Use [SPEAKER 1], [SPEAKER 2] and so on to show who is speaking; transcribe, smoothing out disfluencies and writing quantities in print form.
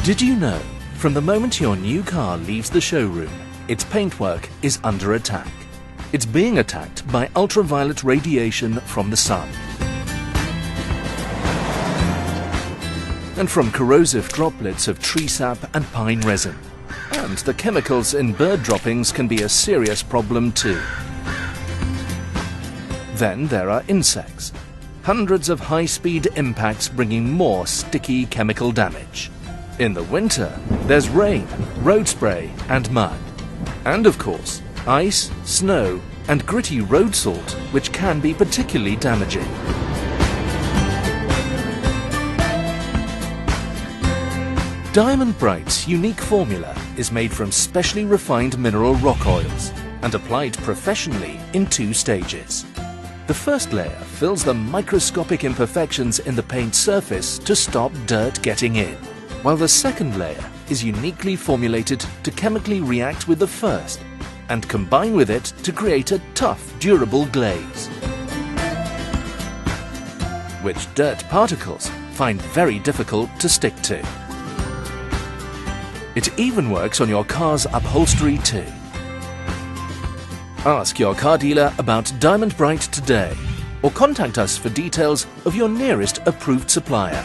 [SPEAKER 1] Did you know, from the moment your new car leaves the showroom, its paintwork is under attack? It's being attacked by ultraviolet radiation from the sun and from corrosive droplets of tree sap and pine resin. And the chemicals in bird droppings can be a serious problem too. Then there are insects. Hundreds of high-speed impacts bringing more sticky chemical damage. In the winter, there's rain, road spray and mud. And of course, ice, snow and gritty road salt, which can be particularly damaging. Diamondbrite's unique formula is made from specially refined mineral rock oils and applied professionally in 2 stages. The first layer fills the microscopic imperfections in the paint surface to stop dirt getting in, while the second layer is uniquely formulated to chemically react with the first and combine with it to create a tough, durable glaze, which dirt particles find very difficult to stick to. It even works on your car's upholstery too. Ask your car dealer about Diamondbrite today or contact us for details of your nearest approved supplier.